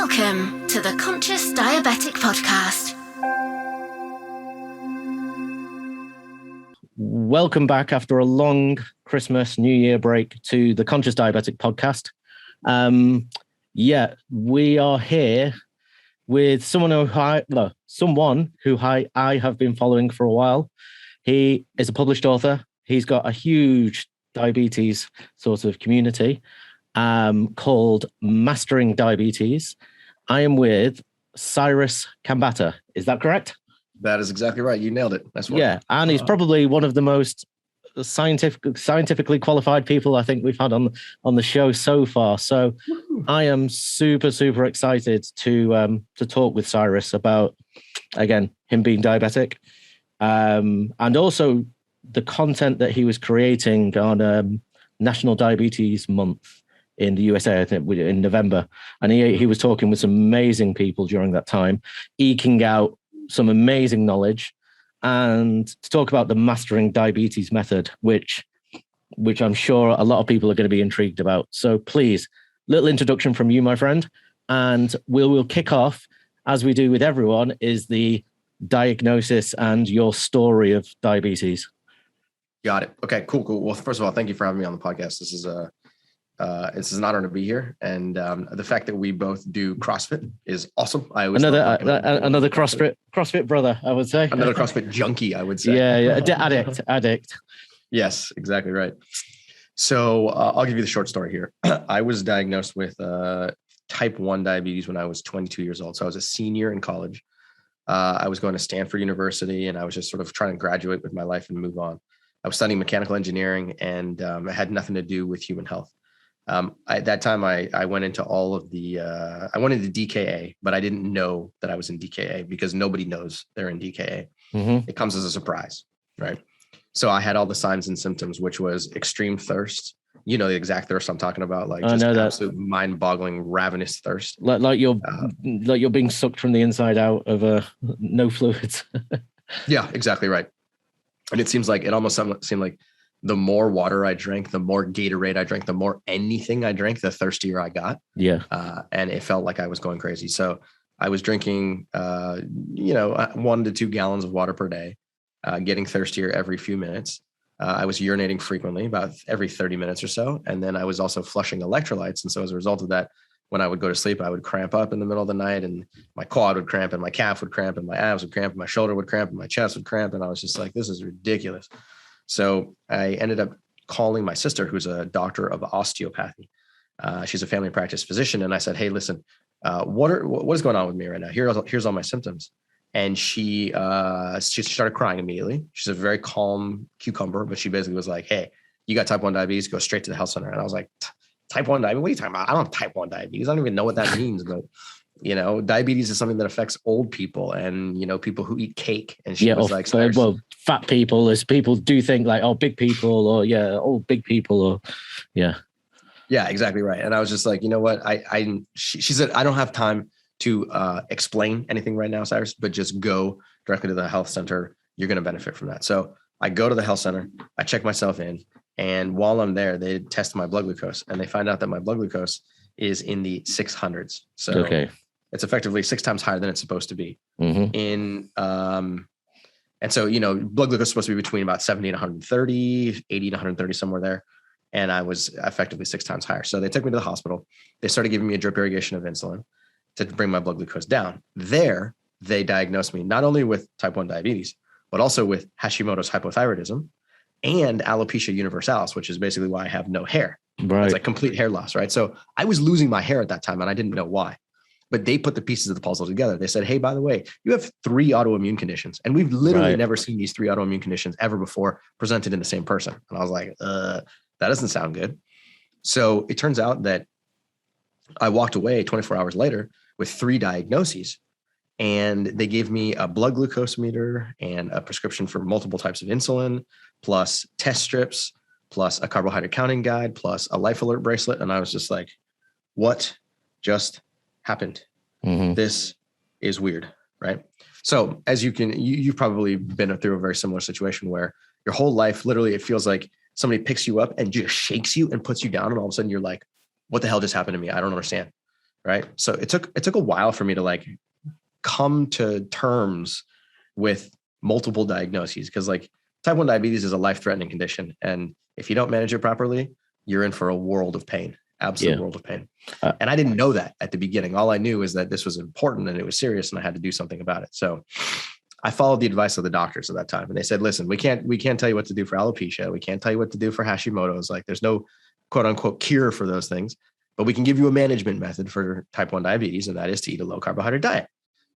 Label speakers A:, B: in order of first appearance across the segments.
A: Welcome to the Conscious Diabetic Podcast.
B: Welcome back after a long Christmas, New Year break to the Conscious Diabetic Podcast. We are here with someone who I have been following for a while. He is a published author. He's got a huge diabetes sort of community called Mastering Diabetes. I am with Cyrus Khambatta. Is that correct?
C: That is exactly right. You nailed it. That's right.
B: Yeah, and he's probably one of the most scientifically qualified people I think we've had on the show so far. So I am super excited to talk with Cyrus about, again, him being diabetic, and also the content that he was creating on National Diabetes Month in the USA, I think in November. And he was talking with some amazing people during that time, eking out some amazing knowledge, and to talk about the Mastering Diabetes method, which I'm sure a lot of people are going to be intrigued about. So please, little introduction from you, my friend, and we'll kick off, as we do with everyone, is the diagnosis and your story of diabetes.
C: Got it. Okay, cool. Well, first of all, thank you for having me on the podcast. This is an honor to be here, and the fact that we both do CrossFit is awesome. I always
B: another CrossFit brother, I would say.
C: Another CrossFit junkie, I would say.
B: Yeah, addict.
C: Yes, exactly right. So I'll give you the short story here. I was diagnosed with type 1 diabetes when I was 22 years old. So I was a senior in college. I was going to Stanford University, and I was just sort of trying to graduate with my life and move on. I was studying mechanical engineering, and it had nothing to do with human health. At that time, I went into all of the, I went into DKA, but I didn't know that I was in DKA because nobody knows they're in DKA. Mm-hmm. It comes as a surprise, right? So I had all the signs and symptoms, which was extreme thirst. You know, the exact thirst I'm talking about, like just absolute mind-boggling, ravenous thirst.
B: Like you're being sucked from the inside out of no fluids.
C: Yeah, exactly right. And it almost seemed like the more water I drank, the more Gatorade I drank, the more anything I drank, the thirstier I got.
B: Yeah.
C: And it felt like I was going crazy. So I was drinking, 1 to 2 gallons of water per day, getting thirstier every few minutes. I was urinating frequently, about every 30 minutes or so. And then I was also flushing electrolytes. And so as a result of that, when I would go to sleep, I would cramp up in the middle of the night, and my quad would cramp, and my calf would cramp, and my abs would cramp, and my shoulder would cramp, and my chest would cramp. And I was just like, this is ridiculous. So I ended up calling my sister, who's a doctor of osteopathy. She's a family practice physician. And I said, hey, listen, what is going on with me right now? Here's all my symptoms. And she started crying immediately. She's a very calm cucumber, but she basically was like, hey, you got type 1 diabetes, go straight to the health center. And I was like, type 1 diabetes? What are you talking about? I don't have type 1 diabetes. I don't even know what that means, but diabetes is something that affects old people and, people who eat cake. And she was like,
B: fat people, as people do think like, big people, or old big people, or yeah.
C: Yeah, exactly right. And I was just like, you know what? She said, I don't have time to explain anything right now, Cyrus, but just go directly to the health center. You're going to benefit from that. So I go to the health center, I check myself in, and while I'm there, they test my blood glucose, and they find out that my blood glucose is in the 600s. So okay. It's effectively 6 times higher than it's supposed to be. Mm-hmm. And so, blood glucose is supposed to be between about 70 and 130, 80 and 130, somewhere there. And I was effectively 6 times higher. So they took me to the hospital. They started giving me a drip irrigation of insulin to bring my blood glucose down. There, they diagnosed me not only with type 1 diabetes, but also with Hashimoto's hypothyroidism and alopecia universalis, which is basically why I have no hair.
B: Right.
C: It's like complete hair loss, right? So I was losing my hair at that time, and I didn't know why. But they put the pieces of the puzzle together. They said, hey, by the way, you have 3 autoimmune conditions. And we've literally never seen these 3 autoimmune conditions ever before presented in the same person. And I was like, that doesn't sound good. So it turns out that I walked away 24 hours later with 3 diagnoses. And they gave me a blood glucose meter and a prescription for multiple types of insulin, plus test strips, plus a carbohydrate counting guide, plus a life alert bracelet. And I was just like, what just happened? Mm-hmm. This is weird, right? So as you've probably been through a very similar situation where your whole life, literally, it feels like somebody picks you up and just shakes you and puts you down. And all of a sudden you're like, what the hell just happened to me? I don't understand. right? So it took a while for me to like come to terms with multiple diagnoses, because like type 1 diabetes is a life-threatening condition. And if you don't manage it properly, you're in for a world of pain, absolute world of pain. And I didn't know that at the beginning. All I knew is that this was important and it was serious and I had to do something about it. So I followed the advice of the doctors at that time. And they said, listen, we can't tell you what to do for alopecia. We can't tell you what to do for Hashimoto's. Like there's no quote unquote cure for those things, but we can give you a management method for type 1 diabetes. And that is to eat a low carbohydrate diet.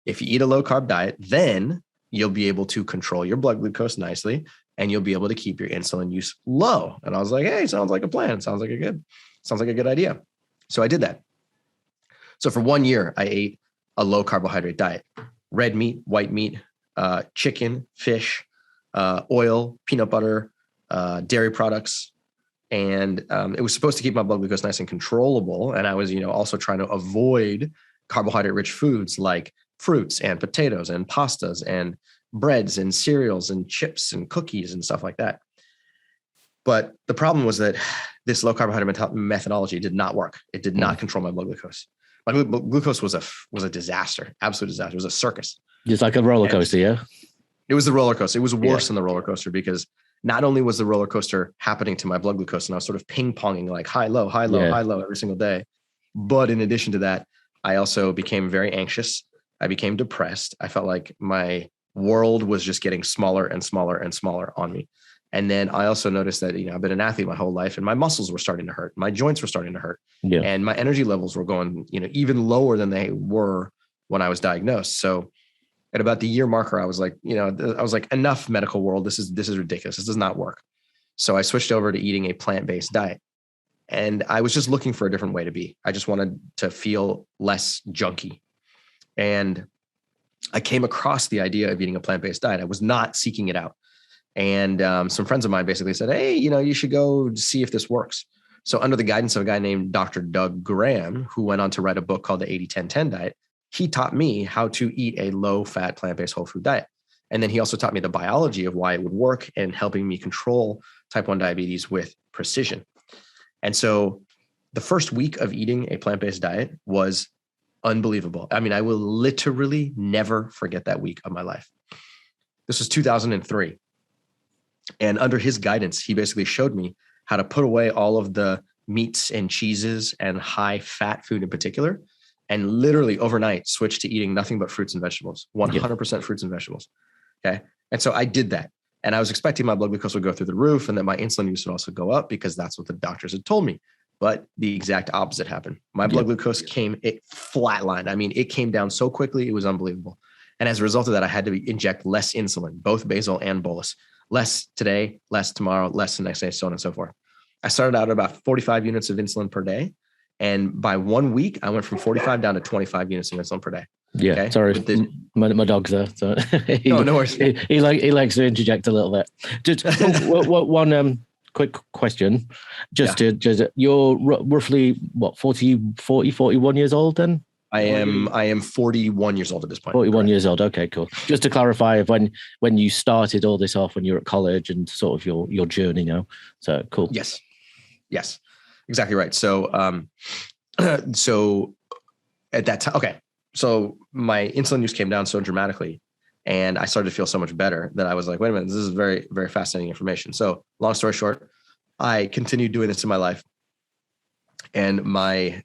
C: If you eat a low carb diet, then you'll be able to control your blood glucose nicely and you'll be able to keep your insulin use low. And I was like, hey, sounds like a plan. Sounds like a good idea. So I did that. So for 1 year, I ate a low carbohydrate diet, red meat, white meat, chicken, fish, oil, peanut butter, dairy products. And it was supposed to keep my blood glucose nice and controllable. And I was, also trying to avoid carbohydrate rich foods like fruits and potatoes and pastas and breads and cereals and chips and cookies and stuff like that. But the problem was that this low carbohydrate methodology did not work. It did not control my blood glucose. My glucose was a disaster, absolute disaster. It was a circus.
B: Just like a roller coaster, yeah?
C: It was the roller coaster. It was worse than the roller coaster because not only was the roller coaster happening to my blood glucose and I was sort of ping-ponging like high, low, high, low, high, low every single day. But in addition to that, I also became very anxious. I became depressed. I felt like my world was just getting smaller and smaller and smaller on me. And then I also noticed that, I've been an athlete my whole life and my muscles were starting to hurt. My joints were starting to hurt. Yeah. And my energy levels were going, even lower than they were when I was diagnosed. So at about the year marker, I was like, enough medical world. This is ridiculous. This does not work. So I switched over to eating a plant-based diet. And I was just looking for a different way to be. I just wanted to feel less junky. And I came across the idea of eating a plant-based diet. I was not seeking it out. And some friends of mine basically said, hey, you should go see if this works. So under the guidance of a guy named Dr. Doug Graham, who went on to write a book called the 80-10-10 diet, he taught me how to eat a low-fat plant-based whole food diet. And then he also taught me the biology of why it would work and helping me control type 1 diabetes with precision. And so the first week of eating a plant-based diet was unbelievable. I mean, I will literally never forget that week of my life. This was 2003. And under his guidance, he basically showed me how to put away all of the meats and cheeses and high fat food in particular, and literally overnight switch to eating nothing but fruits and vegetables, 100% fruits and vegetables. Okay. And so I did that. And I was expecting my blood glucose would go through the roof and that my insulin use would also go up because that's what the doctors had told me. But the exact opposite happened. My blood glucose it flatlined. I mean, it came down so quickly, it was unbelievable. And as a result of that, I had to inject less insulin, both basal and bolus. Less today, less tomorrow, less the next day, so on and so forth. I started out at about 45 units of insulin per day. And by 1 week, I went from 45 down to 25 units of insulin per day.
B: Yeah, okay? Sorry, my dog's there. So
C: no worries.
B: He likes to interject a little bit. Just one quick question. Just you're roughly what 41 years old then?
C: I am 41 years old at this point.
B: 41 years old. Okay, cool. Just to clarify, when you started all this off when you were at college and sort of your journey now. So cool.
C: Yes, exactly right. So, so at that time, okay. So my insulin use came down so dramatically and I started to feel so much better that I was like, wait a minute, this is very, very fascinating information. So long story short, I continued doing this in my life. And my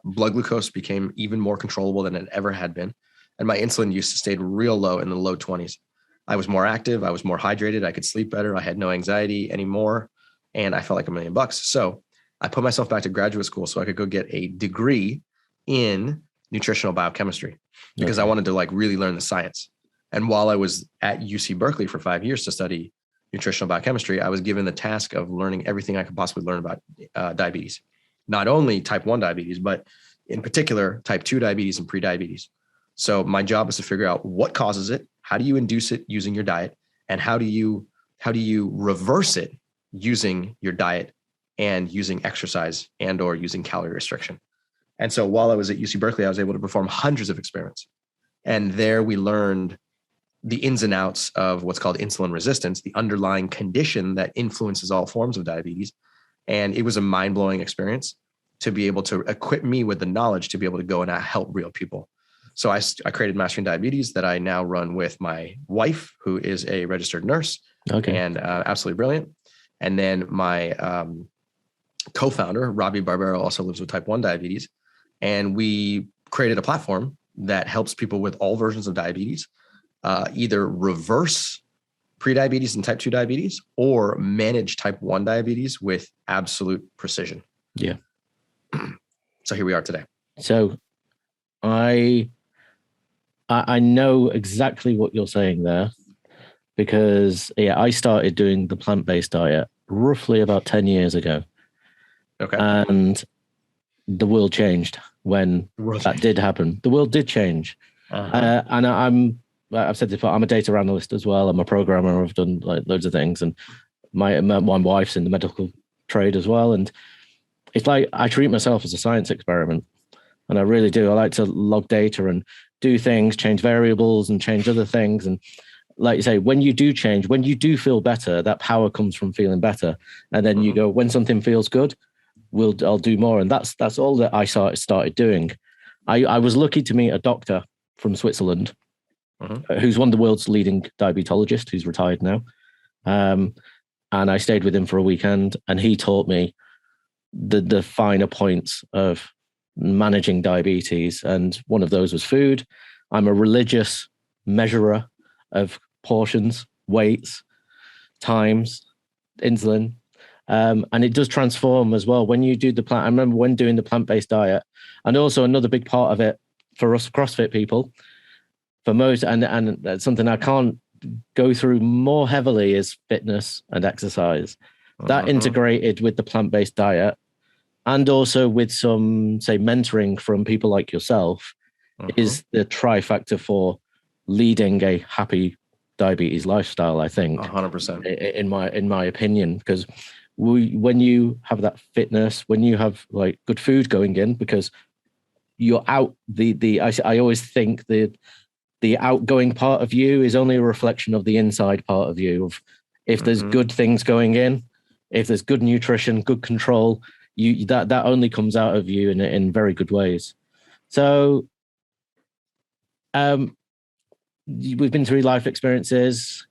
C: blood glucose became even more controllable than it ever had been. And my insulin use stayed real low in the low 20s. I was more active. I was more hydrated. I could sleep better. I had no anxiety anymore. And I felt like $1 million. So I put myself back to graduate school so I could go get a degree in nutritional biochemistry because I wanted to really learn the science. And while I was at UC Berkeley for 5 years to study nutritional biochemistry, I was given the task of learning everything I could possibly learn about diabetes. Not only type 1 diabetes, but in particular, type 2 diabetes and prediabetes. So my job is to figure out what causes it, how do you induce it using your diet, and how do you reverse it using your diet and using exercise and or using calorie restriction. And so while I was at UC Berkeley, I was able to perform hundreds of experiments. And there we learned the ins and outs of what's called insulin resistance, the underlying condition that influences all forms of diabetes. And it was a mind-blowing experience to be able to equip me with the knowledge to be able to go and help real people. So I created Mastering Diabetes that I now run with my wife, who is a registered nurse and absolutely brilliant. And then my co-founder, Robbie Barbero, also lives with type 1 diabetes. And we created a platform that helps people with all versions of diabetes, either reverse prediabetes and type 2 diabetes or manage type 1 diabetes with absolute precision.
B: Yeah.
C: So here we are today.
B: So I know exactly what you're saying there, because I started doing the plant-based diet roughly about 10 years ago.
C: Okay.
B: And the world changed when that did happen. The world did change. And I've said this before, I'm a data analyst as well. I'm a programmer. I've done like loads of things. And my wife's in the medical trade as well. And it's like, I treat myself as a science experiment. And I really do. I like to log data and do things, change variables and change other things. And like you say, when you do change, when you do feel better, that power comes from feeling better. And then you go, when something feels good, I'll do more. And that's all that I started doing. I was lucky to meet a doctor from Switzerland, who's one of the world's leading diabetologists, who's retired now. And I stayed with him for a weekend, and he taught me the finer points of managing diabetes. And one of those was food. I'm a religious measurer of portions, weights, times, insulin. And it does transform as well when you do the plant. I remember when doing the plant-based diet, and also another big part of it for us CrossFit people, for most, and that's something I can't go through more heavily, is fitness and exercise. That integrated with the plant-based diet, and also with some, say, mentoring from people like yourself, is the trifecta for leading a happy diabetes lifestyle, I think.
C: 100%.
B: In my opinion, because when you have that fitness, when you have like good food going in, because you're out, I always think the outgoing part of you is only a reflection of the inside part of you. Of if there's good things going in, if there's good nutrition, good control, that only comes out of you in very good ways. So we've been through life experiences,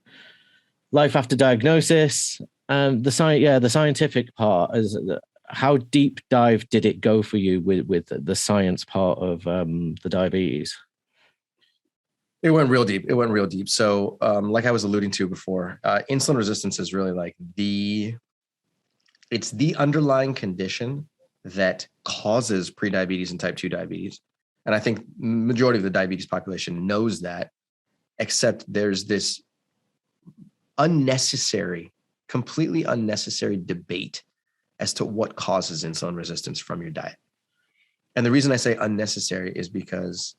B: life after diagnosis. The scientific part is, how deep dive did it go for you with the science part of the diabetes?
C: It went real deep. So like I was alluding to before, insulin resistance is really like it's the underlying condition that causes prediabetes and type 2 diabetes. And I think majority of the diabetes population knows that, except there's this completely unnecessary debate as to what causes insulin resistance from your diet. And the reason I say unnecessary is because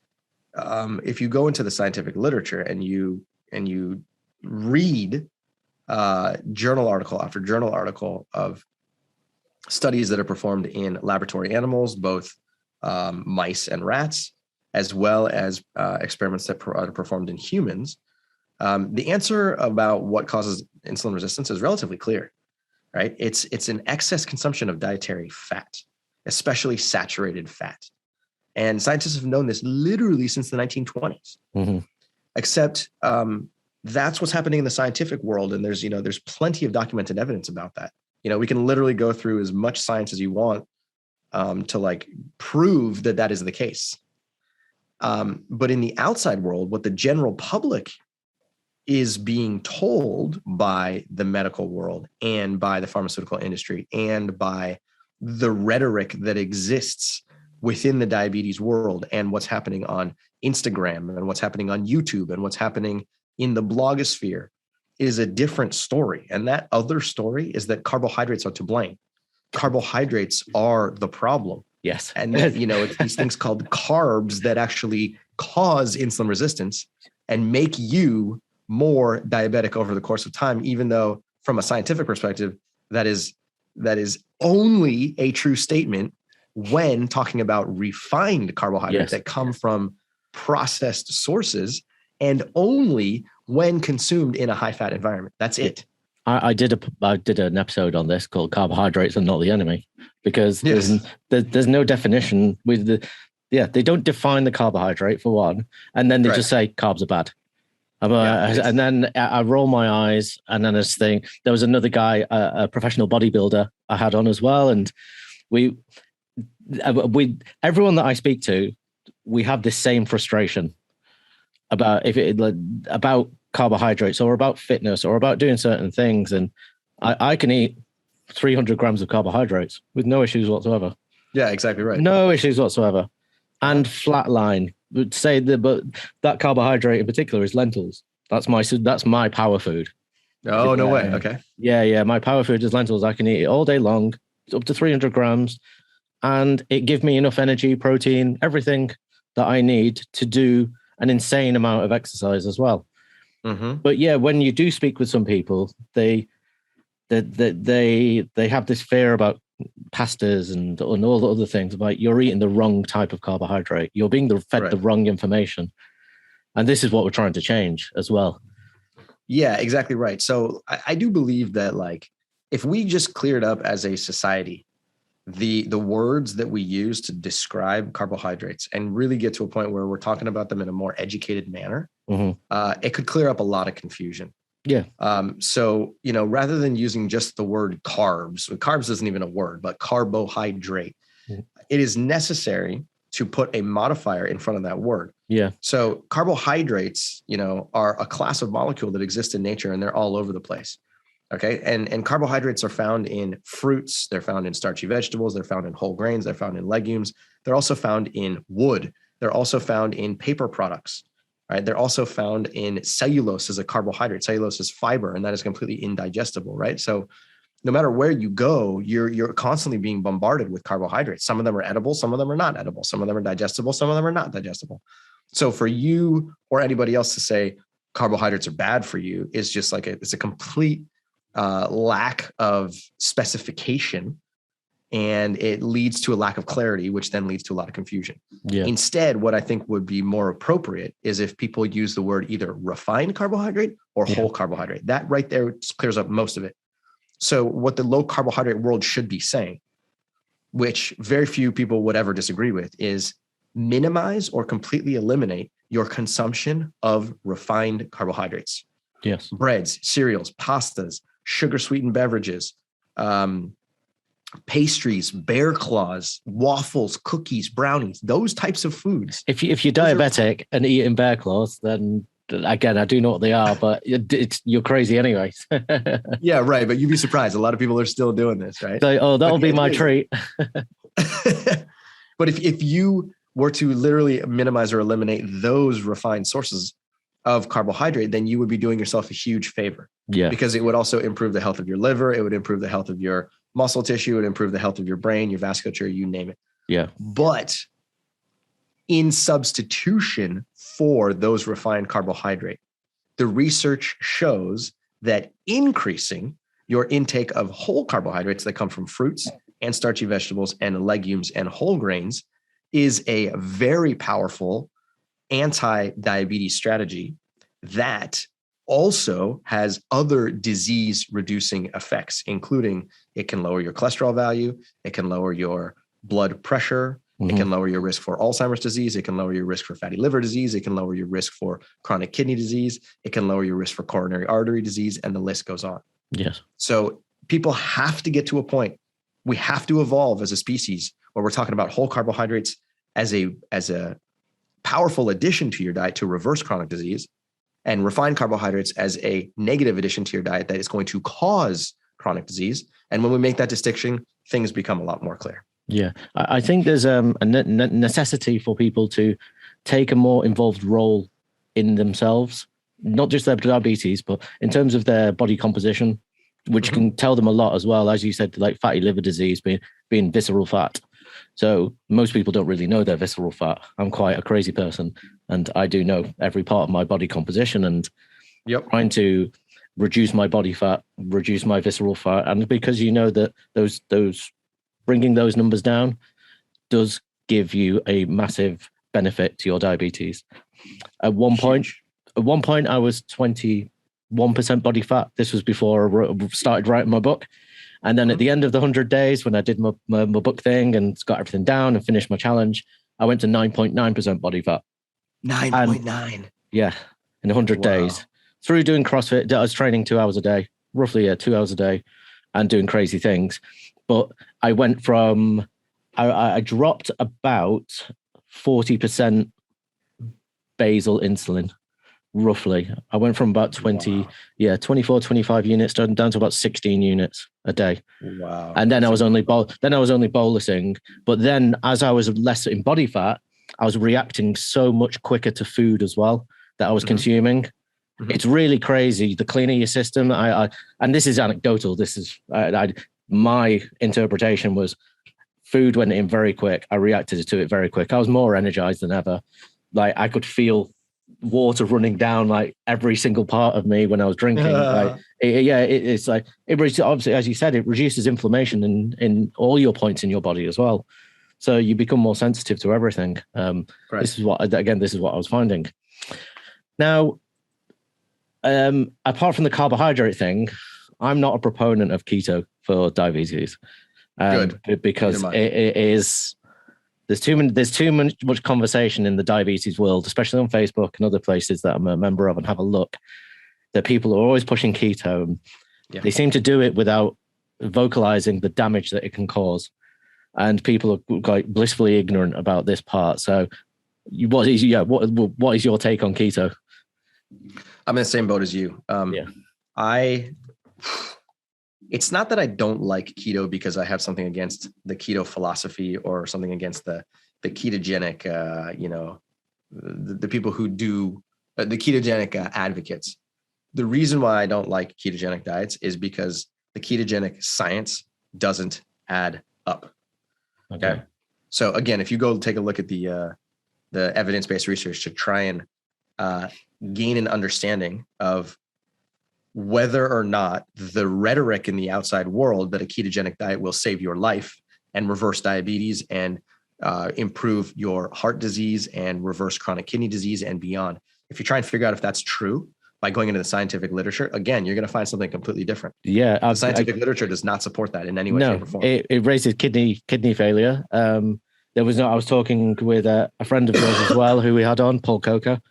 C: if you go into the scientific literature and you read journal article after journal article of studies that are performed in laboratory animals, both mice and rats, as well as experiments that are performed in humans, the answer about what causes insulin resistance is relatively clear, right? It's an excess consumption of dietary fat, especially saturated fat. And scientists have known this literally since the 1920s, except that's what's happening in the scientific world. And there's plenty of documented evidence about that. We can literally go through as much science as you want to like prove that is the case. But in the outside world, what the general public is being told by the medical world and by the pharmaceutical industry and by the rhetoric that exists within the diabetes world, and what's happening on Instagram and what's happening on YouTube and what's happening in the blogosphere is a different story. And that other story is that carbohydrates are to blame. Carbohydrates are the problem.
B: Yes.
C: And it's these things called carbs that actually cause insulin resistance and make you more diabetic over the course of time, even though from a scientific perspective, that is only a true statement when talking about refined carbohydrates that come from processed sources, and only when consumed in a high fat environment. That's it.
B: I did an episode on this called "Carbohydrates Are Not the Enemy," because there's no definition with they don't define the carbohydrate for one, and then they just say carbs are bad. And then I roll my eyes, and then this thing. There was another guy, a professional bodybuilder, I had on as well, and we everyone that I speak to, we have this same frustration about about carbohydrates or about fitness or about doing certain things, and I can eat 300 grams of carbohydrates with no issues whatsoever.
C: Yeah, exactly right.
B: No issues whatsoever, and flatline. Would say but that carbohydrate in particular is lentils. That's my power food.
C: Oh, no way. Okay.
B: Yeah. My power food is lentils. I can eat it all day long, up to 300 grams, and it gives me enough energy, protein, everything that I need to do an insane amount of exercise as well.
C: Mm-hmm.
B: But yeah, when you do speak with some people, they have this fear about pastas and all the other things, about you're eating the wrong type of carbohydrate. You're being fed the wrong information. And this is what we're trying to change as well.
C: Yeah, exactly right. So I do believe that, like, if we just cleared up as a society the words that we use to describe carbohydrates and really get to a point where we're talking about them in a more educated manner, it could clear up a lot of confusion.
B: Yeah.
C: So, rather than using just the word carbs isn't even a word, but carbohydrate, it is necessary to put a modifier in front of that word.
B: Yeah.
C: So carbohydrates, are a class of molecule that exists in nature, and they're all over the place. Okay. And carbohydrates are found in fruits. They're found in starchy vegetables. They're found in whole grains. They're found in legumes. They're also found in wood. They're also found in paper products, right? They're also found in cellulose as a carbohydrate. Cellulose is fiber, and that is completely indigestible, right? So no matter where you go, you're constantly being bombarded with carbohydrates. Some of them are edible. Some of them are not edible. Some of them are digestible. Some of them are not digestible. So for you or anybody else to say carbohydrates are bad for you is just like it's a complete lack of specification, and it leads to a lack of clarity, which then leads to a lot of confusion. Yeah. Instead, what I think would be more appropriate is if people use the word either refined carbohydrate or whole carbohydrate. That right there clears up most of it. So what the low carbohydrate world should be saying, which very few people would ever disagree with, is minimize or completely eliminate your consumption of refined carbohydrates.
B: Yes.
C: Breads, cereals, pastas, sugar sweetened beverages, pastries, bear claws, waffles, cookies, brownies, those types of foods.
B: If you're diabetic and eating bear claws, then again, I do know what they are, but you're crazy anyway.
C: Yeah, right. But you'd be surprised. A lot of people are still doing this, right?
B: So, that'll be my treat.
C: But if you were to literally minimize or eliminate those refined sources of carbohydrate, then you would be doing yourself a huge favor.
B: Yeah.
C: Because it would also improve the health of your liver. It would improve the health of your muscle tissue. It would improve the health of your brain, your vasculature, you name it.
B: Yeah.
C: But in substitution for those refined carbohydrate, the research shows that increasing your intake of whole carbohydrates that come from fruits and starchy vegetables and legumes and whole grains is a very powerful anti-diabetes strategy that also has other disease reducing effects, including it can lower your cholesterol value, it can lower your blood pressure, it can lower your risk for Alzheimer's disease, it can lower your risk for fatty liver disease, it can lower your risk for chronic kidney disease, it can lower your risk for coronary artery disease, and the list goes on.
B: Yes.
C: So people have to get to a point, we have to evolve as a species where we're talking about whole carbohydrates as a powerful addition to your diet to reverse chronic disease, and refined carbohydrates as a negative addition to your diet that is going to cause chronic disease. And when we make that distinction, things become a lot more clear.
B: Yeah, I think there's a necessity for people to take a more involved role in themselves, not just their diabetes, but in terms of their body composition, which can tell them a lot as well. As you said, like fatty liver disease being visceral fat. So most people don't really know their visceral fat. I'm quite a crazy person, and I do know every part of my body composition, and trying to reduce my body fat, reduce my visceral fat. And because you know that those bringing those numbers down does give you a massive benefit to your diabetes. At one point I was 20 1% body fat. This was before I started writing my book. And then at the end of the 100 days, when I did my book thing and got everything down and finished my challenge, I went to 9.9% body fat.
C: 9.9.
B: Yeah, in 100 days. Through doing CrossFit, I was training 2 hours a day, roughly 2 hours a day, and doing crazy things. But I went from, I dropped about 40% basal insulin, roughly. I went from about 24, 25 units down to about 16 units a day.
C: Wow.
B: And then I was only bolusing. But then as I was less in body fat, I was reacting so much quicker to food as well that I was consuming. It's really crazy. The cleaner your system, and this is anecdotal. This is my interpretation was food went in very quick. I reacted to it very quick. I was more energized than ever. Like I could feel water running down like every single part of me when I was drinking. It's like obviously, as you said, it reduces inflammation in all your points in your body as well. So you become more sensitive to everything. This is what I was finding. Now, apart from the carbohydrate thing, I'm not a proponent of keto for diabetes. Because it is there's too much conversation in the diabetes world, especially on Facebook and other places that I'm a member of and have a look, that people are always pushing keto. They seem to do it without vocalizing the damage that it can cause. And people are quite blissfully ignorant about this part. So what is your take on keto?
C: I'm in the same boat as you. It's not that I don't like keto because I have something against the keto philosophy or something against the ketogenic, the people who do the ketogenic advocates. The reason why I don't like ketogenic diets is because the ketogenic science doesn't add up. Okay. So again, if you go take a look at the evidence-based research to try and gain an understanding of whether or not the rhetoric in the outside world that a ketogenic diet will save your life and reverse diabetes and improve your heart disease and reverse chronic kidney disease and beyond. If you try and figure out if that's true by going into the scientific literature, again, you're going to find something completely different. Yeah. The scientific literature does not support that in any way, shape, or form.
B: It raises kidney failure. I was talking with a friend of yours as well, who we had on, Paul Coker.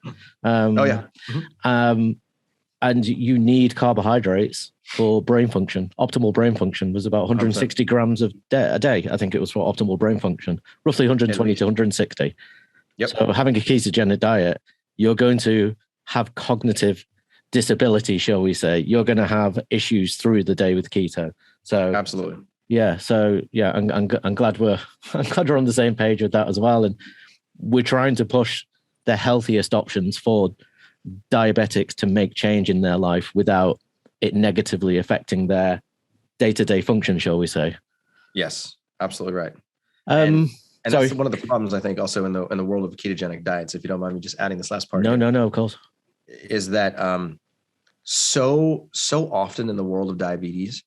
B: And you need carbohydrates for brain function. Optimal brain function was about 160 grams a day. I think it was for optimal brain function, roughly 120 to 160. Yep. So having a ketogenic diet, you're going to have cognitive disability, shall we say. You're going to have issues through the day with keto. So
C: absolutely.
B: Yeah. So yeah, I'm glad we're on the same page with that as well. And we're trying to push the healthiest options for diabetics to make change in their life without it negatively affecting their day-to-day function, shall we say?
C: Yes, absolutely right. And that's one of the problems, I think, also in the world of ketogenic diets, if you don't mind me just adding this last part.
B: No, of course.
C: Is that so often in the world of diabetes,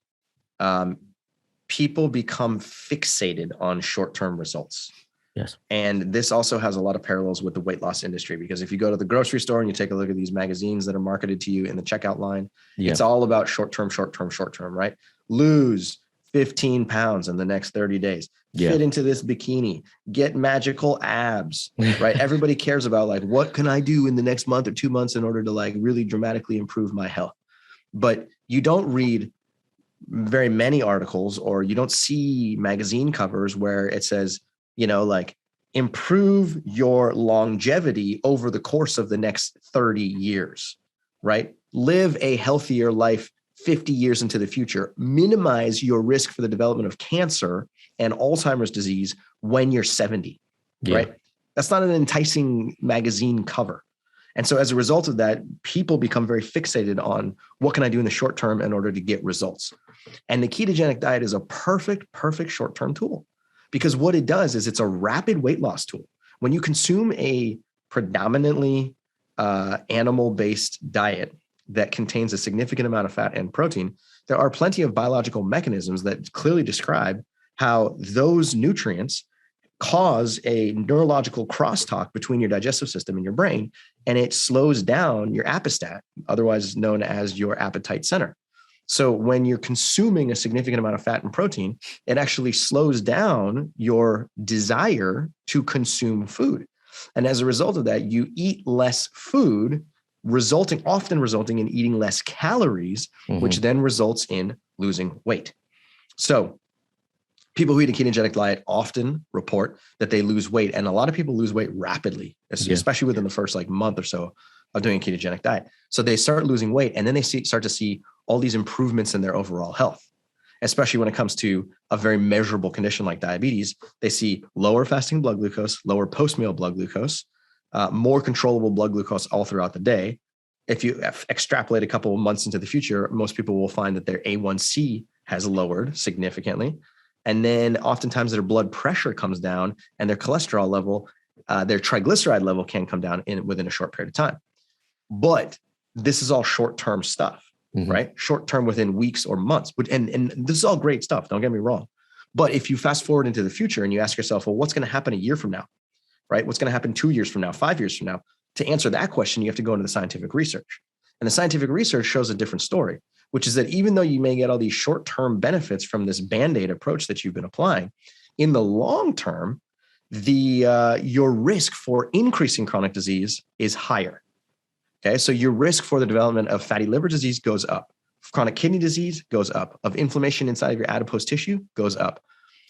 C: people become fixated on short-term results.
B: Yes.
C: And this also has a lot of parallels with the weight loss industry, because if you go to the grocery store and you take a look at these magazines that are marketed to you in the checkout line, it's all about short-term, right? Lose 15 pounds in the next 30 days, fit into this bikini, get magical abs, right? Everybody cares about like, what can I do in the next month or 2 months in order to like really dramatically improve my health? But you don't read very many articles, or you don't see magazine covers where it says, like improve your longevity over the course of the next 30 years, right? Live a healthier life 50 years into the future, minimize your risk for the development of cancer and Alzheimer's disease when you're 70, right? That's not an enticing magazine cover. And so as a result of that, people become very fixated on what can I do in the short term in order to get results. And the ketogenic diet is a perfect short-term tool. Because what it does is it's a rapid weight loss tool. When you consume a predominantly animal-based diet that contains a significant amount of fat and protein, there are plenty of biological mechanisms that clearly describe how those nutrients cause a neurological crosstalk between your digestive system and your brain, and it slows down your appestat, otherwise known as your appetite center. So when you're consuming a significant amount of fat and protein, it actually slows down your desire to consume food. And as a result of that, you eat less food, often resulting in eating less calories, which then results in losing weight. So people who eat a ketogenic diet often report that they lose weight, and a lot of people lose weight rapidly, especially within the first month or so of doing a ketogenic diet. So they start losing weight, and then they start to see all these improvements in their overall health, especially when it comes to a very measurable condition like diabetes. They see lower fasting blood glucose, lower post-meal blood glucose, more controllable blood glucose all throughout the day. If you extrapolate a couple of months into the future, most people will find that their A1C has lowered significantly. And then oftentimes their blood pressure comes down, and their cholesterol level, their triglyceride level can come down within a short period of time. But this is all short-term stuff, right? Short-term within weeks or months. And this is all great stuff. Don't get me wrong. But if you fast forward into the future and you ask yourself, well, what's going to happen a year from now, right? What's going to happen 2 years from now, 5 years from now? To answer that question, you have to go into the scientific research. And the scientific research shows a different story, which is that even though you may get all these short-term benefits from this Band-Aid approach that you've been applying, in the long term, your risk for increasing chronic disease is higher. Okay, so your risk for the development of fatty liver disease goes up. Chronic kidney disease goes up. Of inflammation inside of your adipose tissue goes up.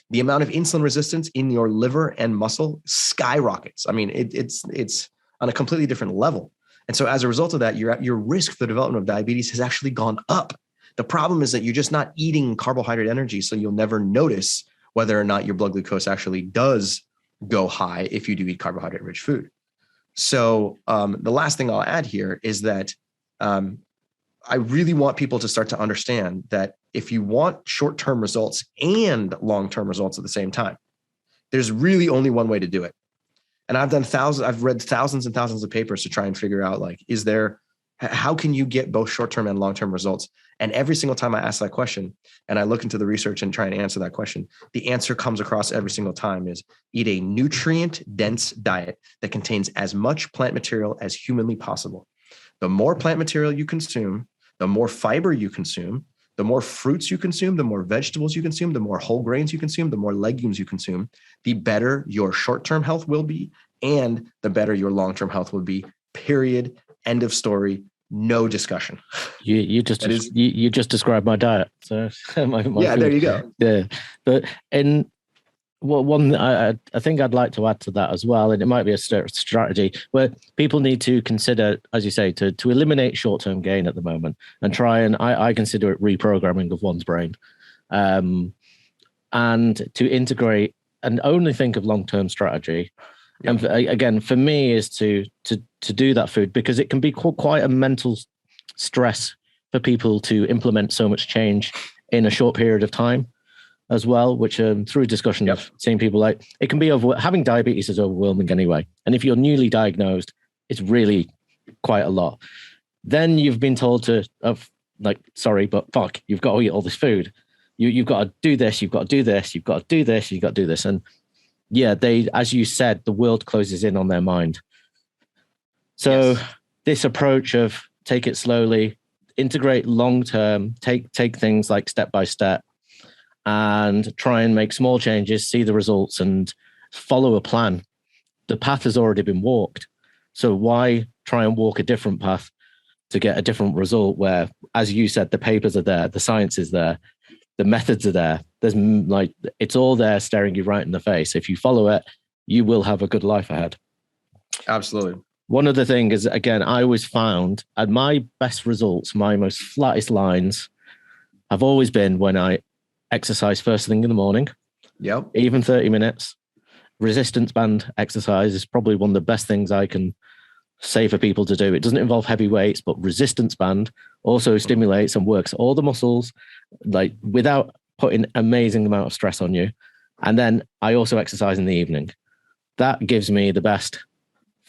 C: The amount of insulin resistance in your liver and muscle skyrockets. I mean, it's on a completely different level. And so as a result of that, your risk for the development of diabetes has actually gone up. The problem is that you're just not eating carbohydrate energy, so you'll never notice whether or not your blood glucose actually does go high if you do eat carbohydrate-rich food. So the last thing I'll add here is that I really want people to start to understand that if you want short-term results and long-term results at the same time, there's really only one way to do it. And I've read thousands and thousands of papers to try and figure out, how can you get both short-term and long-term results? And every single time I ask that question and I look into the research and try and answer that question, the answer comes across every single time is eat a nutrient-dense diet that contains as much plant material as humanly possible. The more plant material you consume, the more fiber you consume, the more fruits you consume, the more vegetables you consume, the more whole grains you consume, the more legumes you consume, the better your short-term health will be, and the better your long-term health will be, period. End of story. No discussion.
B: You just described my diet. So my food.
C: There you go.
B: Yeah, but one I think I'd like to add to that as well, and it might be a strategy where people need to consider, as you say, to eliminate short-term gain at the moment and try and I consider it reprogramming of one's brain, and to integrate and only think of long-term strategy. Yeah. And again, for me, is to do that food, because it can be quite a mental stress for people to implement so much change in a short period of time as well, which through discussion I've seen people it can be having diabetes is overwhelming anyway. And if you're newly diagnosed, it's really quite a lot. Then you've been told sorry, but fuck, you've got to eat all this food. You've got to do this, you've got to do this, you've got to do this, you've got to do this. And yeah, as you said, the world closes in on their mind. So this approach of take it slowly, integrate long-term, take things like step by step, and try and make small changes, see the results, and follow a plan. The path has already been walked. So why try and walk a different path to get a different result where, as you said, the papers are there, the science is there, the methods are there. There's it's all there staring you right in the face. If you follow it, you will have a good life ahead.
C: Absolutely.
B: One other thing is, again, I always found at my best results, my most flattest lines have always been when I exercise first thing in the morning.
C: Yep.
B: Even 30 minutes. Resistance band exercise is probably one of the best things I can say for people to do. It doesn't involve heavy weights, but resistance band also stimulates and works all the muscles, without putting amazing amount of stress on you. And then I also exercise in the evening. That gives me the best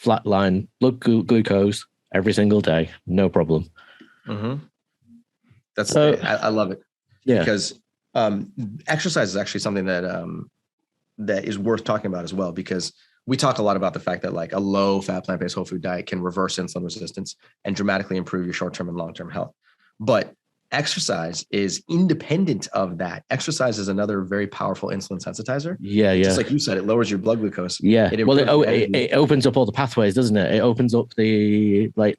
B: flatline blood glucose every single day. No problem.
C: Mm-hmm. I love it.
B: Yeah.
C: Because exercise is actually something that that is worth talking about as well, because we talk a lot about the fact that like a low fat, plant-based whole food diet can reverse insulin resistance and dramatically improve your short-term and long-term health. But exercise is independent of that. Exercise is another very powerful insulin sensitizer.
B: Yeah.
C: Just like you said, it lowers your blood glucose.
B: Yeah. It opens up all the pathways, doesn't it? It opens up the, like,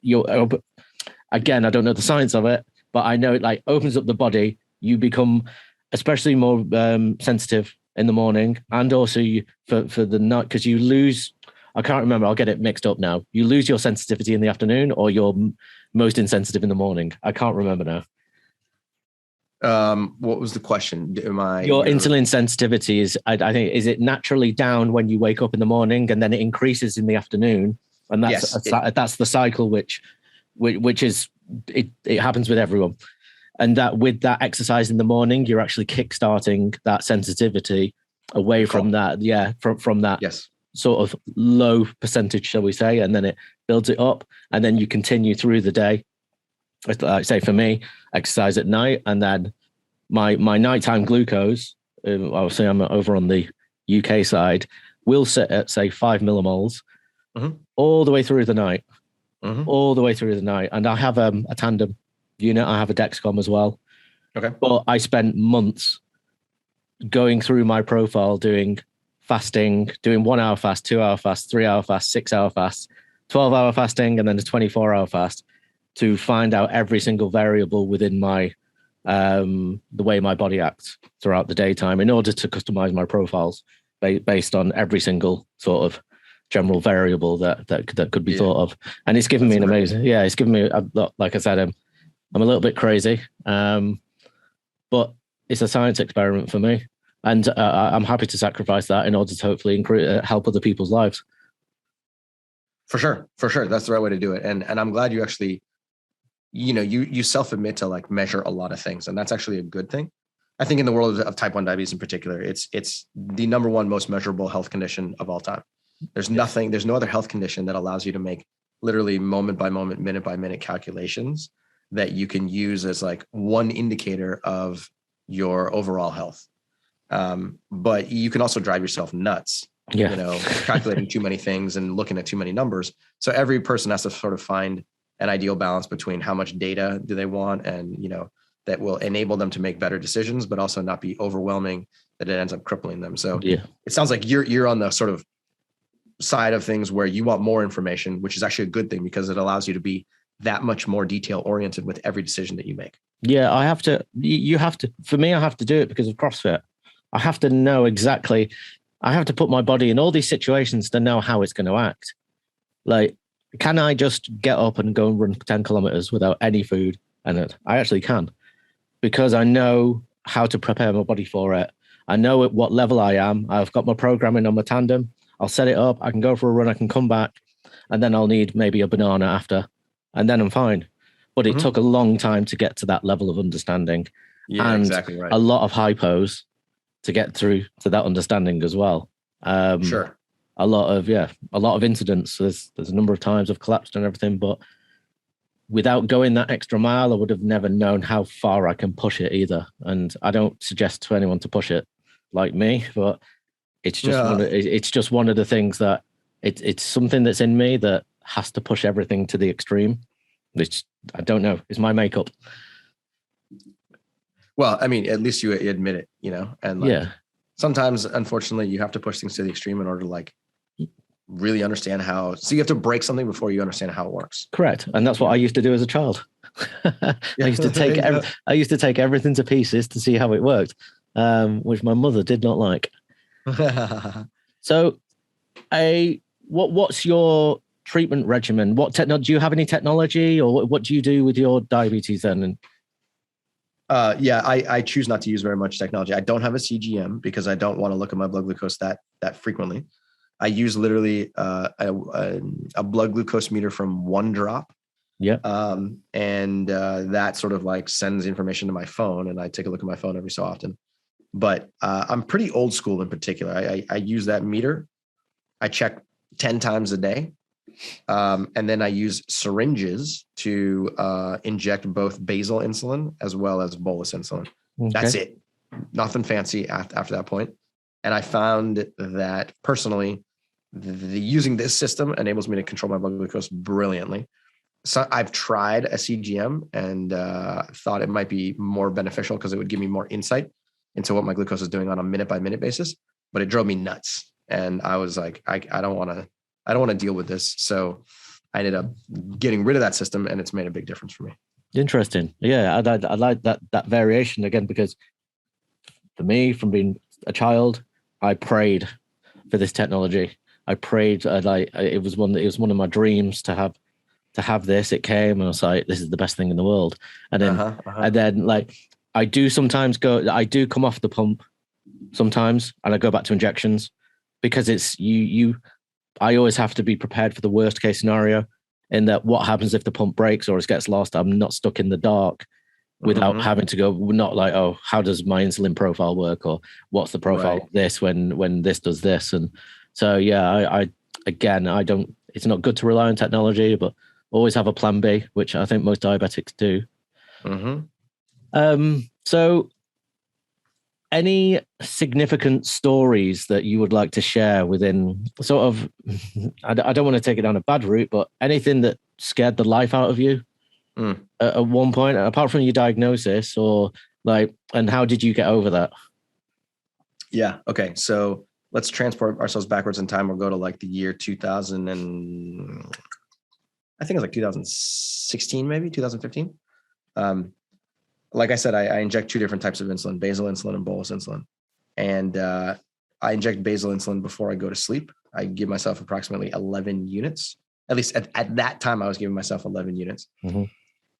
B: again, I don't know the science of it, but I know it like opens up the body. You become especially more sensitive in the morning, and also for the night, because you lose, I can't remember, I'll get it mixed up now. You lose your sensitivity in the afternoon, or you're most insensitive in the morning. I can't remember now.
C: What was the question?
B: Your insulin sensitivity is, I think, is it naturally down when you wake up in the morning, and then it increases in the afternoon, and that's the cycle which is it happens with everyone, and that with that exercise in the morning, you're actually kickstarting that sensitivity away from that, from that sort of low percentage, shall we say, and then it builds it up, and then you continue through the day. Like say for me, exercise at night, and then my nighttime glucose, I'll say I'm over on the UK side, will sit at say 5 millimoles all the way through the night, all the way through the night. And I have a tandem unit. I have a Dexcom as well. Okay. But I spent months going through my profile, doing fasting, doing 1 hour fast, 2 hour fast, 3 hour fast, 6 hour fast, 12-hour fasting, and then a 24-hour fast, to find out every single variable within my the way my body acts throughout the daytime, in order to customize my profiles based on every single sort of general variable that could be thought of. And it's given me an amazing, it's given me like I said, I'm a little bit crazy, but it's a science experiment for me, and I'm happy to sacrifice that in order to hopefully help other people's lives.
C: For sure, that's the right way to do it. And I'm glad you actually, you self-admit to like measure a lot of things, and that's actually a good thing. I think in the world of type 1 diabetes in particular, it's the number one most measurable health condition of all time. There's no other health condition that allows you to make literally moment by moment, minute by minute calculations that you can use as like one indicator of your overall health. But you can also drive yourself nuts, calculating too many things and looking at too many numbers. So every person has to sort of find an ideal balance between how much data do they want, and, that will enable them to make better decisions, but also not be overwhelming that it ends up crippling them. So it sounds like you're on the sort of side of things where you want more information, which is actually a good thing, because it allows you to be that much more detail oriented with every decision that you make. Yeah, I have to do it because of CrossFit. I have to know exactly, I have to put my body in all these situations to know how it's going to act. Like, can I just get up and go and run 10 kilometers without any food? And I actually can, because I know how to prepare my body for it. I know at what level I am. I've got my programming on my tandem. I'll set it up. I can go for a run. I can come back, and then I'll need maybe a banana after, and then I'm fine. But it took a long time to get to that level of understanding. Yeah, and exactly right. A lot of hypos to get through to that understanding as well. Sure. A lot of incidents. There's a number of times I've collapsed and everything, but without going that extra mile, I would have never known how far I can push it either. And I don't suggest to anyone to push it like me, but it's just one of the things that it's something that's in me that has to push everything to the extreme, which I don't know, is my makeup. Well, I mean, at least you admit it, and sometimes, unfortunately, you have to push things to the extreme in order to like really understand how. So you have to break something before you understand how it works. Correct, and that's what I used to do as a child. I used to take everything to pieces to see how it worked, which my mother did not like. So, what's your treatment regimen? Do you have any technology, or what do you do with your diabetes then? I choose not to use very much technology. I don't have a CGM because I don't want to look at my blood glucose that frequently. I use literally a blood glucose meter from one drop. Yeah. And that sort of like sends information to my phone, and I take a look at my phone every so often. But I'm pretty old school in particular. I use that meter. I check 10 times a day. And then I use syringes to inject both basal insulin as well as bolus insulin. Okay. That's it. Nothing fancy after that point. And I found that personally, using this system enables me to control my blood glucose brilliantly. So I've tried a CGM and thought it might be more beneficial because it would give me more insight into what my glucose is doing on a minute by minute basis, but it drove me nuts. And I was like, I don't want to deal with this. So I ended up getting rid of that system, and it's made a big difference for me.
B: Interesting. Yeah, I like that variation again, because for me, from being a child, I prayed for this technology. I prayed. It was one of my dreams to have this. It came, and I was like, this is the best thing in the world. And then like I do come off the pump sometimes, and I go back to injections, because it's I always have to be prepared for the worst case scenario, in that what happens if the pump breaks or it gets lost. I'm not stuck in the dark without having to go, not like, oh, how does my insulin profile work, or what's the profile of this when this does this. And so, yeah, I don't, it's not good to rely on technology, but always have a plan B, which I think most diabetics do. So any significant stories that you would like to share within sort of, I don't want to take it down a bad route, but anything that scared the life out of you at one point, apart from your diagnosis, or like, and how did you get over that?
C: Yeah. Okay. So let's transport ourselves backwards in time. We'll go to like the year 2000 and I think it was like 2016, maybe 2015. Like I said, I inject two different types of insulin, basal insulin and bolus insulin. And I inject basal insulin before I go to sleep. I give myself approximately 11 units. At least at that time, I was giving myself 11 units.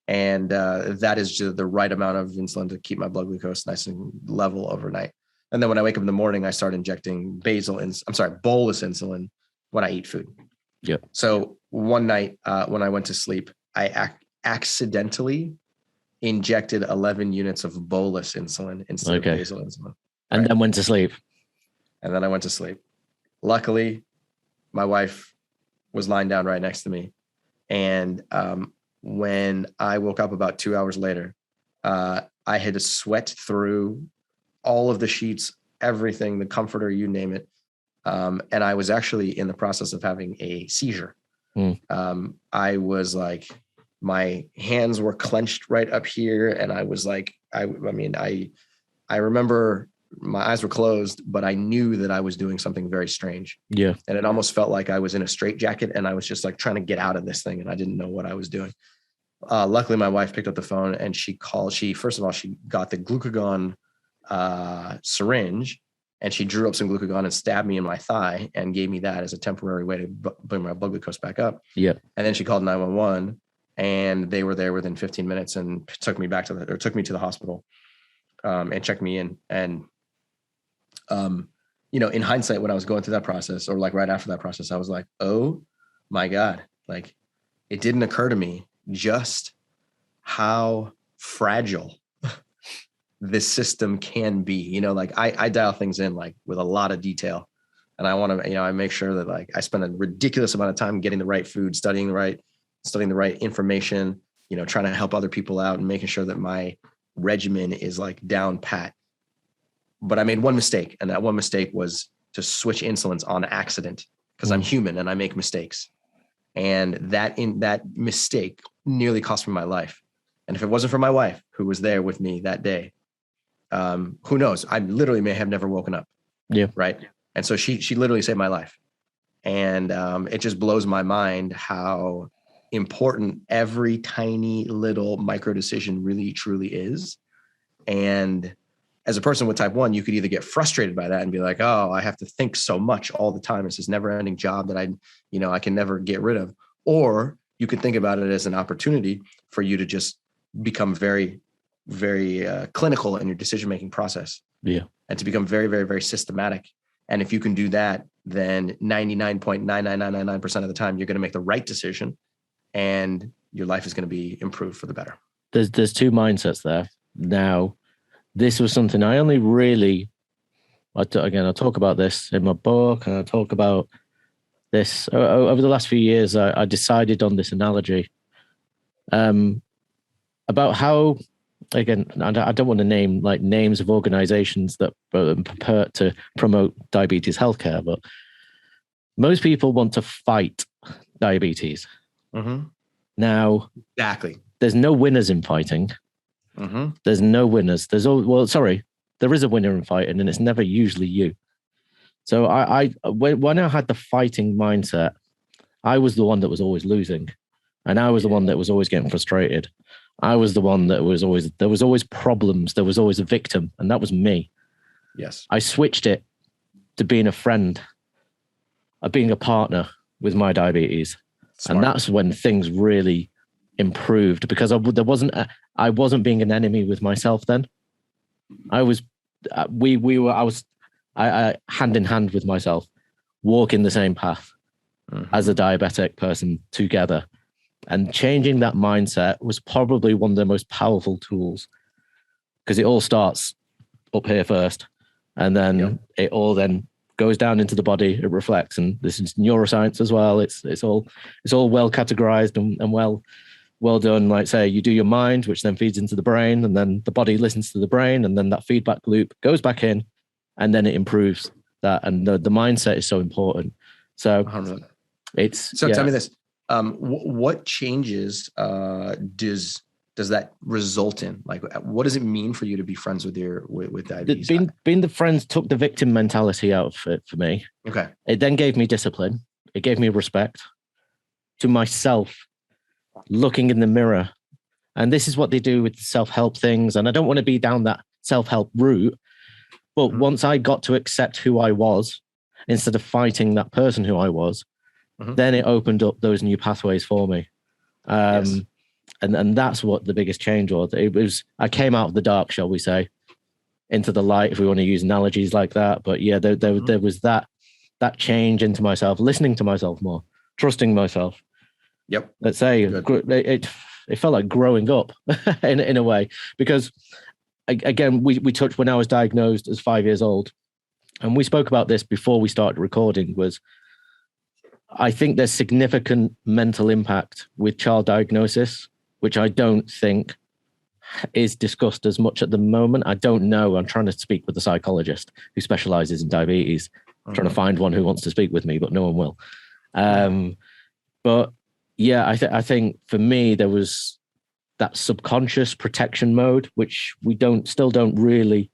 C: And that is just the right amount of insulin to keep my blood glucose nice and level overnight. And then when I wake up in the morning, I start injecting bolus insulin when I eat food.
B: Yep.
C: So one night when I went to sleep, I accidentally injected 11 units of bolus insulin instead of basal insulin.
B: And then went to sleep.
C: And then I went to sleep. Luckily, my wife was lying down right next to me. And when I woke up about 2 hours later, I had to sweat through all of the sheets, everything, the comforter, you name it. And I was actually in the process of having a seizure. I was like, my hands were clenched right up here. And I was like, I remember my eyes were closed, but I knew that I was doing something very strange. Yeah. And it almost felt like I was in a straitjacket and I was just like trying to get out of this thing. And I didn't know what I was doing. Luckily, my wife picked up the phone and she first of all, she got the glucagon syringe and she drew up some glucagon and stabbed me in my thigh and gave me that as a temporary way to bring my blood glucose back up. Yeah. And then she called 911 and they were there within 15 minutes and took me to the hospital and checked me in. And, in hindsight, when I was going through that process or like right after that process, I was like, oh my God, like it didn't occur to me just how fragile this system can be. Like I dial things in like with a lot of detail and I want to, I make sure that like I spend a ridiculous amount of time getting the right food, studying the right information, trying to help other people out and making sure that my regimen is like down pat. But I made one mistake, and that one mistake was to switch insulins on accident because I'm human and I make mistakes. And that mistake nearly cost me my life. And if it wasn't for my wife who was there with me that day, who knows? I literally may have never woken up. Yeah. Right. And so she literally saved my life. And it just blows my mind how important every tiny little micro decision really truly is. And as a person with type 1, you could either get frustrated by that and be like, oh, I have to think so much all the time. It's this never ending job that I can never get rid of. Or you could think about it as an opportunity for you to just become very, very clinical in your decision-making process. Yeah. And to become very, very, very systematic. And if you can do that, then 99.99999% of the time, you're going to make the right decision and your life is going to be improved for the better.
B: There's two mindsets there. Now, this was something I only really, I talk about this in my book and I talk about this over the last few years. I decided on this analogy about how again, I don't want to name like names of organizations that purport to promote diabetes healthcare, but most people want to fight diabetes.
C: Mm-hmm.
B: Now,
C: Exactly.
B: There's no winners in fighting.
C: Mm-hmm.
B: There's no winners. There is a winner in fighting, and it's never usually you. So when I had the fighting mindset, I was the one that was always losing, and I was the one that was always getting frustrated. I was the one that there was always problems. There was always a victim, and that was me.
C: Yes.
B: I switched it to being a friend, being a partner with my diabetes. Smart. And that's when things really improved, because I wasn't being an enemy with myself then. I was hand in hand with myself, walking the same path as a diabetic person together. And changing that mindset was probably one of the most powerful tools, because it all starts up here first, and then it all then goes down into the body. It reflects, and this is neuroscience as well. It's all well categorized and well done. Like, say, you do your mind, which then feeds into the brain, and then the body listens to the brain, and then that feedback loop goes back in, and then it improves that. And the mindset is so important. So
C: 100%.
B: Tell
C: me this. What changes does that result in? Like, what does it mean for you to be friends with with diabetes?
B: Being the friends took the victim mentality out of it for me.
C: Okay.
B: It then gave me discipline. It gave me respect to myself, looking in the mirror. And this is what they do with self-help things. And I don't want to be down that self-help route. But once I got to accept who I was, instead of fighting that person who I was, then it opened up those new pathways for me. And that's what the biggest change was. It was, I came out of the dark, shall we say, into the light, if we want to use analogies like that. But yeah, there was that change into myself, listening to myself more, trusting myself.
C: Yep.
B: Let's say it felt like growing up in a way, because again, we touched when I was diagnosed as 5 years old, and we spoke about this before we started recording, was I think there's significant mental impact with child diagnosis, which I don't think is discussed as much at the moment. I don't know. I'm trying to speak with a psychologist who specializes in diabetes. I'm trying to find one who wants to speak with me, but no one will. But yeah, I think for me, there was that subconscious protection mode, which we still don't really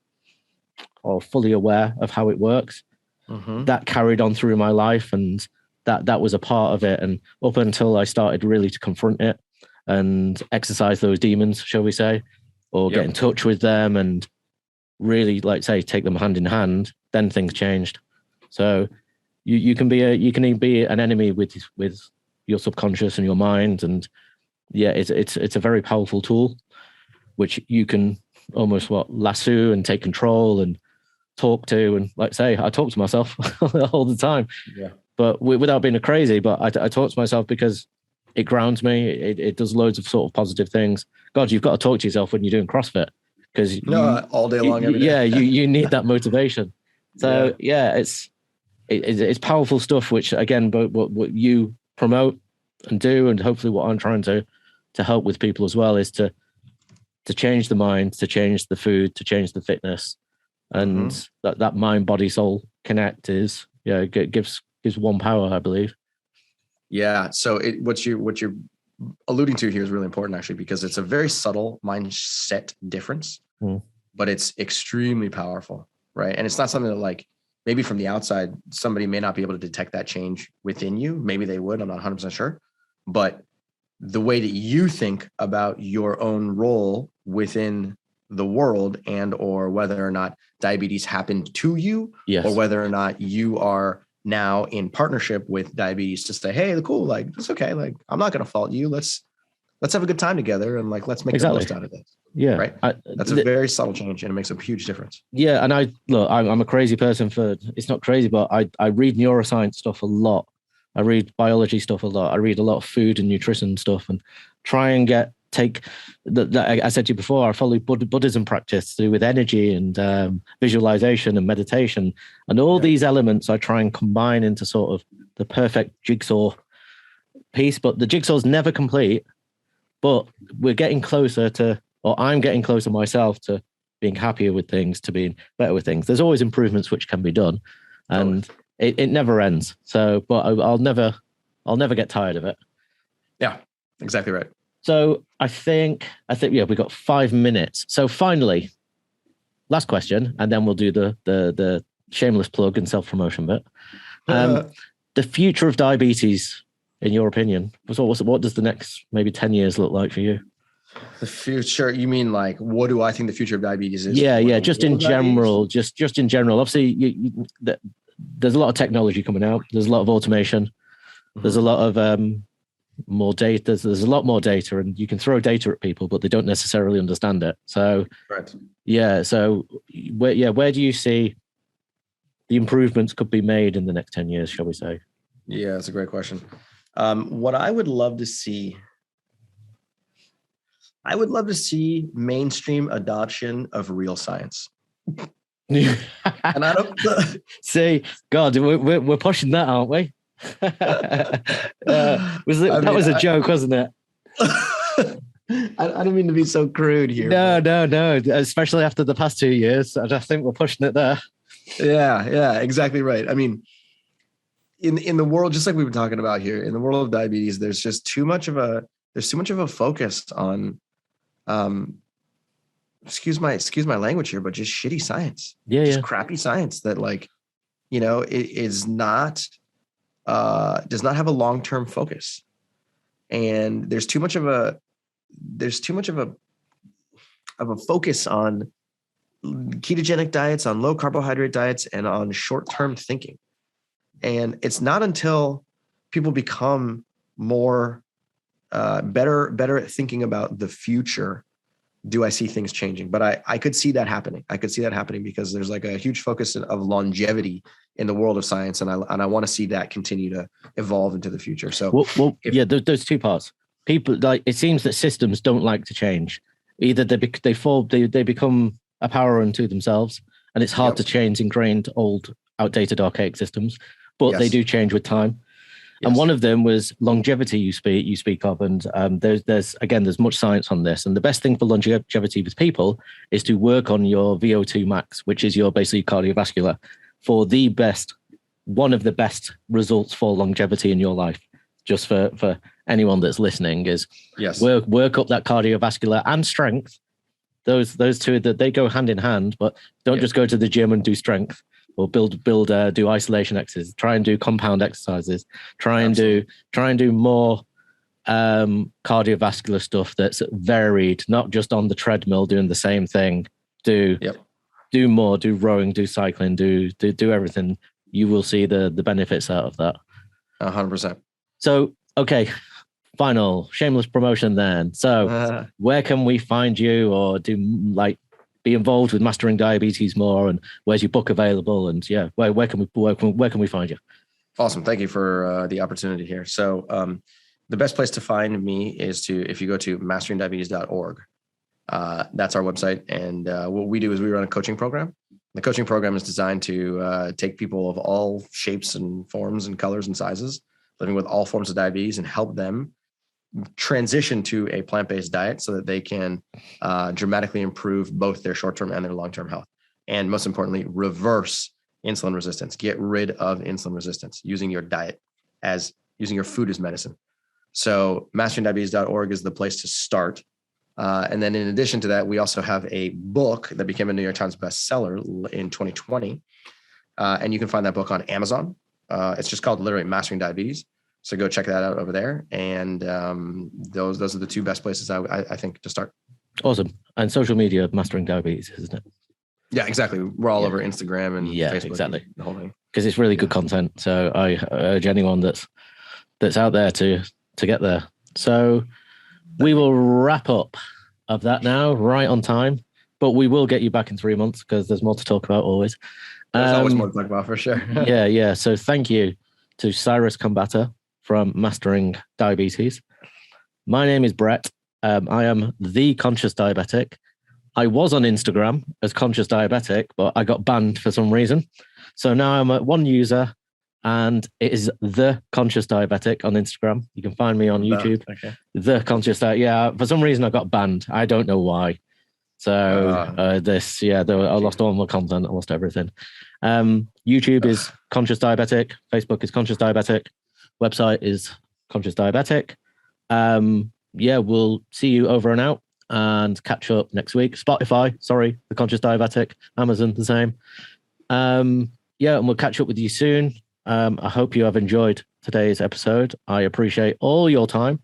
B: or fully aware of how it works. That carried on through my life, and that was a part of it. And up until I started really to confront it and exercise those demons, shall we say, or get in touch with them and really, like, say, take them hand in hand, then things changed. So you can be an enemy with your subconscious and your mind. And yeah, it's a very powerful tool, which you can almost lasso and take control and talk to. And like, say, I talk to myself all the time. Yeah. But without being a crazy, but I talk to myself because it grounds me. It does loads of sort of positive things. God, you've got to talk to yourself when you're doing CrossFit, because
C: all day long, every day.
B: Yeah, you need that motivation. So it's powerful stuff, which again, but what you promote and do, and hopefully what I'm trying to help with people as well, is to change the mind, to change the food, to change the fitness, and that mind, body, soul connect is gives one power, I believe.
C: Yeah. So what you're alluding to here is really important, actually, because it's a very subtle mindset difference, but it's extremely powerful, right? And it's not something that, like, maybe from the outside, somebody may not be able to detect that change within you. Maybe they would, I'm not 100% sure. But the way that you think about your own role within the world, and or whether or not diabetes happened to you, or whether or not you are now in partnership with diabetes to say, hey, cool, like, it's okay. Like, I'm not going to fault you. Let's have a good time together, and like, let's make the most out of this.
B: Yeah.
C: Right. That's a very subtle change, and it makes a huge difference.
B: Yeah. And I'm a crazy person it's not crazy, but I read neuroscience stuff a lot. I read biology stuff a lot. I read a lot of food and nutrition stuff, and try and I said to you before, I follow Buddhism practice to do with energy and visualization and meditation, and all these elements I try and combine into sort of the perfect jigsaw piece. But the jigsaw's never complete, but we're getting closer to or I'm getting closer myself to being happier with things, to being better with things. There's always improvements which can be done, and it never ends. So, but I'll never get tired of it.
C: Yeah, exactly right.
B: So I think, yeah, we got 5 minutes. So finally, last question, and then we'll do the shameless plug and self-promotion bit. The future of diabetes, in your opinion, what does the next maybe 10 years look like for you?
C: The future, you mean like, what do I think the future of diabetes is?
B: Yeah. Just in general, just in general. Obviously, there's a lot of technology coming out. There's a lot of automation. Mm-hmm. There's a lot of more data. There's a lot more data, and you can throw data at people, but they don't necessarily understand it. So,
C: right.
B: Yeah. So, where do you see the improvements could be made in the next 10 years, shall we say?
C: Yeah, that's a great question. What I would love to see. I would love to see mainstream adoption of real science. And I don't
B: see, God, we're pushing that, aren't we? That was a joke, wasn't it?
C: I don't mean to be so crude here.
B: No. Especially after the past 2 years, I think we're pushing it there.
C: Yeah, exactly right. I mean, in the world, just like we've been talking about here, in the world of diabetes, there's too much of a focus on excuse my language here, but just shitty science. Just crappy science that, like, it is not does not have a long-term focus. And there's too much of a focus on ketogenic diets, on low carbohydrate diets, and on short-term thinking. And it's not until people become more better at thinking about the future do I see things changing. But I could see that happening. I could see that happening because there's like a huge focus of longevity in the world of science, and I want to see that continue to evolve into the future. So,
B: there's two parts. People, like, it seems that systems don't like to change. Either they become a power unto themselves, and it's hard to change ingrained, old, outdated, archaic systems, but they do change with time. Yes. And one of them was longevity you speak of. And there's much science on this. And the best thing for longevity with people is to work on your VO2 max, which is your basically cardiovascular, for one of the best results for longevity in your life. Just for anyone that's listening, is work up that cardiovascular and strength. Those two, that they go hand in hand, but don't just go to the gym and do strength. Or do isolation exercises, try and do compound exercises, try and do more cardiovascular stuff that's varied, not just on the treadmill doing the same thing. Do more, do rowing, do cycling, do everything. You will see the benefits out of that.
C: 100%.
B: So, okay, final shameless promotion then. So where can we find you, or be involved with Mastering Diabetes more, and where's your book available, and where can we find you?
C: Awesome. Thank you for the opportunity here. So the best place to find me is if you go to masteringdiabetes.org. That's our website. And what we do is we run a coaching program. The coaching program is designed to take people of all shapes and forms and colors and sizes, living with all forms of diabetes, and help them transition to a plant-based diet so that they can dramatically improve both their short-term and their long-term health. And most importantly, reverse insulin resistance, get rid of insulin resistance using your diet using your food as medicine. So masteringdiabetes.org is the place to start. And then in addition to that, we also have a book that became a New York Times bestseller in 2020. And you can find that book on Amazon. It's just called literally Mastering Diabetes. So go check that out over there. And those are the two best places I think to start.
B: Awesome. And social media, Mastering Diabetes, isn't it?
C: Yeah, exactly. We're all over Instagram and Facebook.
B: Exactly.
C: The whole thing.
B: Because it's really good content. So I urge anyone that's out there to get there. So we will wrap up of that now, right on time. But we will get you back in 3 months because there's more to talk about always.
C: There's always more to talk about for sure.
B: Yeah. So thank you to Cyrus Khambatta from Mastering Diabetes. My name is Brett. I am the Conscious Diabetic. I was on Instagram as Conscious Diabetic, but I got banned for some reason. So now I'm at one user, and it is The Conscious Diabetic on Instagram. You can find me on YouTube.
C: Okay.
B: The Conscious Diet. Yeah, for some reason I got banned. I don't know why. So I lost all my content. I lost everything. YouTube is Conscious Diabetic. Facebook is Conscious Diabetic. Website is Conscious Diabetic. We'll see you over and out and catch up next week. Spotify, sorry, The Conscious Diabetic. Amazon, the same. And we'll catch up with you soon. I hope you have enjoyed today's episode. I appreciate all your time.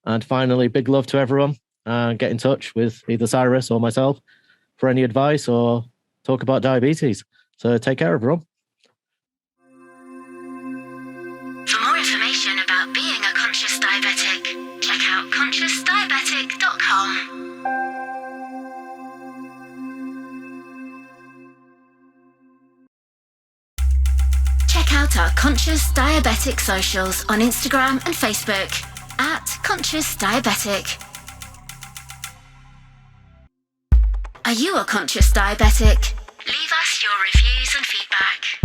B: And finally, big love to everyone. Get in touch with either Cyrus or myself for any advice or talk about diabetes. So take care, everyone.
A: For more information about being a conscious diabetic, check out consciousdiabetic.com. Check out our Conscious Diabetic socials on Instagram and Facebook at Conscious Diabetic. Are you a conscious diabetic? Leave us your reviews and feedback.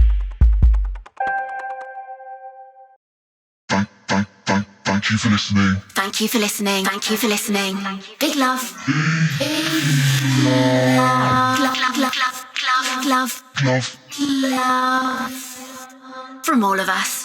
D: Thank you for listening.
A: Thank you for listening. Thank you for listening. Big love. Love.
D: Love.
A: From all of us.